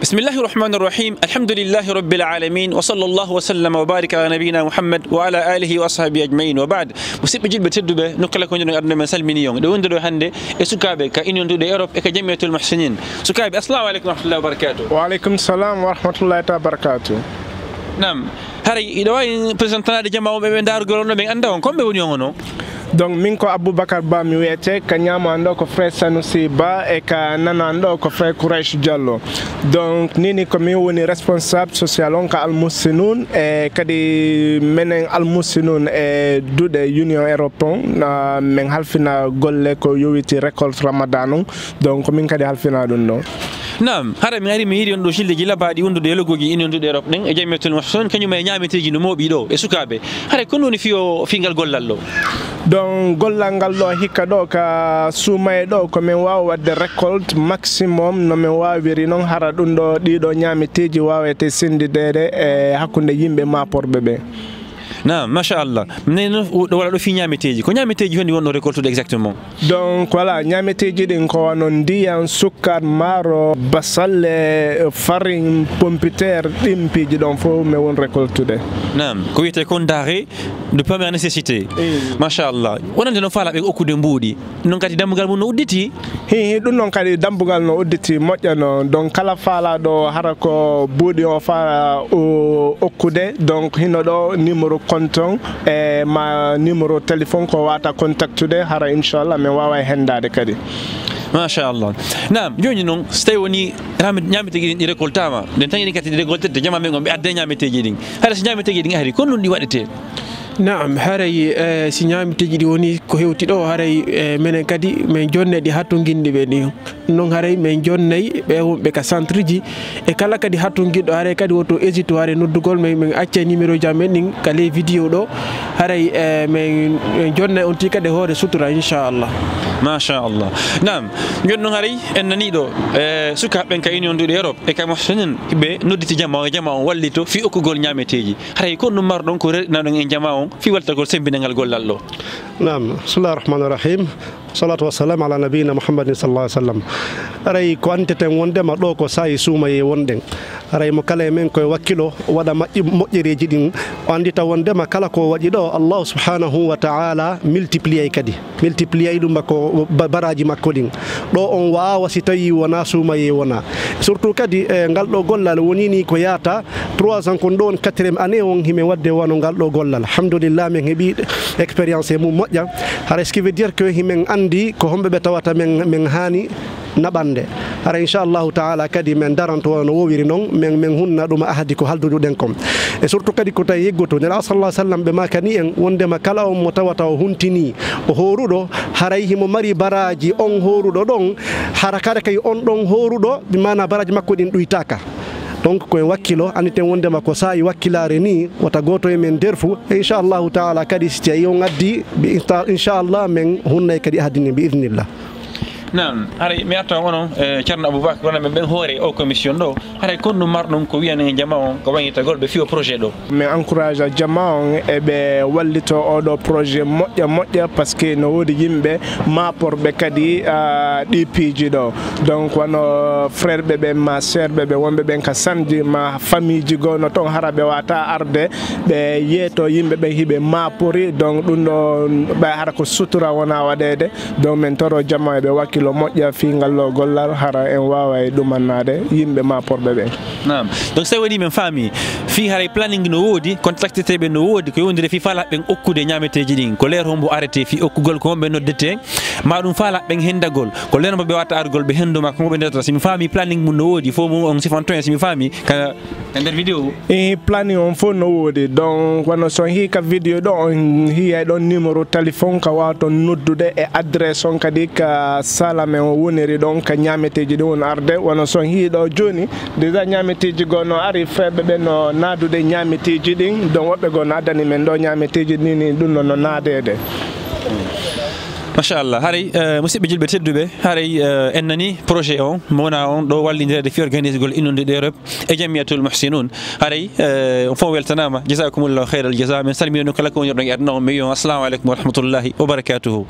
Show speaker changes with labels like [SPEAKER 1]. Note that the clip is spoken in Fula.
[SPEAKER 1] بسم الله الرحمن الرحيم الحمد لله رب العالمين وصلى الله وسلم وبارك على نبينا محمد وعلى آله وصحبه أجمعين وبعد مسيب جيل بتدوبة نقول لكم جنون أرنا مسال مليون دون دلو هندي سكابة كإنيون دو أوروب كجميع المحسنين سكابة السلام عليكم ورحمة الله وبركاته.
[SPEAKER 2] وعليكم السلام ورحمة الله وبركاته.
[SPEAKER 1] نعم هاري إذا وين برزنتنا دجماعة من دار قولنا بين عندهم كم بيونيونو
[SPEAKER 2] donc min ko Aboubacar Ba mi wiyete ka ñamando ko frère Sanusi Ba e ka nanando ko frère Kouraish Diallo donc nini ko mi woni responsable social on ka almussinun e kadi menen almussinun e dude union européen na men halfina golle ko yowiti récolte ramadan donc min kadi halfina dun do.
[SPEAKER 1] نعم هذا من غير ميري ندو شيل جيلا بعد يوندو ديالوجي إني ندو ديروب نين أجمع المحسن كانوا ما ينام تيجي نمو بيدو إسوكابه هذا كلوني فيه فينغال غولالو
[SPEAKER 2] donc gollangal do hikka do ka sumay do ko men wawa wadde récolte maximum no men wawiri non hara dum do dido nyamiteji wawete sindidede e hakkunde yimbe maporbe be.
[SPEAKER 1] Non, machallah. Nous voilà fi ñameteji ko ñameteji hondi wonno récolte exactement.
[SPEAKER 2] Donc voilà ñameteji din ko wonon diyan sukkar maro basalle farine pompiter dimpiji don fo me won récoltude.
[SPEAKER 1] Non, ko wite kon dare de première nécessité. Machallah. Wonande no fala be okkude mbudi. Non kadi dambugal mun no udditi.
[SPEAKER 2] Hi dum non kadi dambugal no udditi moƴƴano donc kala fala do harako budi o fala o okkude donc hino do numéro konton e ma numéro téléphone ko wata contactude hara inchallah men wawa hendade kadi.
[SPEAKER 1] ما شاء الله. نعم جوني نون ستيوني رامد نعمة تجدين يركولتاما لأن تاني كاتي يركولت تجمع منهم بأدنى نعمة تجدين هذا سنعمة تجدين أهلي كلهم دي وقتين.
[SPEAKER 3] نعم هاي سنعمة تجديوني كهيوتي أو هاي من كدي من جون دي هاتون جندي بنيو نون هاي من جون ناي بكاسانتريجي إكالا كدي هاتون جد هاي كدي وتو إزيتو هاي ندوغول من أشي نيميرو جامين كالي فيديو دو هاي من جون ناي أنتي كدي هو رسوترا إن شاء الله.
[SPEAKER 1] ما شاء الله. نعم جون هاي إنني دو سكاب بين كإنيون دو أوروب إكامحسنين كبه ندي تجمع والدتو في أكو جول نعمة تيجي هاي يكون نمر دون كورة نادون جماعة في وقت الجول سيمبين الجول لالو.
[SPEAKER 4] نعم بسم الله الرحمن الرحيم صلاة والسلام على نبينا محمد صلى الله عليه وسلم. أري كوانتة وندم أدوكو ساي سوما يوندن. أري مكالي من كوي وكيلو ودا مؤجري جدين وعندي توندم كلاكو وجدو الله سبحانه وتعالى ملتبلياي كدي ملتبلياي دم بكو براجي مكودين دو أن واو سيتاي ونا سوما يونا سورتو كدي نقال لو غولال ونيني كوياتا 3 ans كوندون 4e année on hime wadde wano ngal do gollal alhamdulillah men hebi expérience mum moƴƴa har ce qui veut dire que himen andi ko hombe be tawata men hani nabande ara inchallahu taala kadi men daranto no wowiri non men hunna dum ahadi ko haldudu den kom e surtout kadi ko tay yeggoto nela sallallahu alaihi wasallam be makani en wondema kala on mo tawata o huntini o horudo haray himo mari baraji on horudo don harakare kay on don horudo bi mana baraji makko din duitaka donc ko wakkilo aniten wondema ko sayi wakkilare ni wata goto e men derfu inchallahu taala kadi si tawi on addi inchallah men hunnay kadi hadini bi idnillah.
[SPEAKER 1] نعم هاي مياتا ونو كرنا أبو بكر وانا من هوري أو كوميسيون دو هاي كونو مارنوم كويا نجمعهم كواني تقول بفيو بروجي دو.
[SPEAKER 2] مي انكوراجا جماعهم ebe wallito odo projet moƴƴa parce que no wodi yimbe ma por be kadi DPG do donc wano frère bebe ma sœur bebe wonbe ben ka samedi ma famille ji gono ton harabe wata arde be yeto yimbe be hibe ma pori donc dum do be harako sutura wona wadede donc men toro jama be wakil lo moƴƴa fi ngallo gollal hara en wawa e dumannade yimbe ma porbe be.
[SPEAKER 1] Naam donc so woni men fami fi hara planning no wodi contacté be no wodi ko yondire fi fala ben okkude nyameteji din ko leer hombo arrêté fi okkugol ko be noddete madum fala ben hendagol ko leer mo be watta argol be henduma ko be ndata simi fami planning mun no wodi fo mo on sifanto simi fami ka nder video
[SPEAKER 2] e planning on fo no wodi donc wano son hi ka video do on hi ay don numéro téléphone ka wato noddude e adresse on kadi ka sala men woniri don ka nyameteji don arde wono son hiido joni deja nyameteji gono ari frebe be no nadude nyameteji din don wobbe go nadani men do nyameteji ni dun no nadede.
[SPEAKER 1] ما شاء الله هاري مسيب جيل بتدوبة هاري إنني بروجي أون مونا أون دو والدين ده في أورجانيز يقول إنه ديرب جميع المحسنون هاري فوق التنامة جزاكم الله خير الجزاء من سلمي إنه كلكم يرجع السلام عليكم ورحمة الله وبركاته.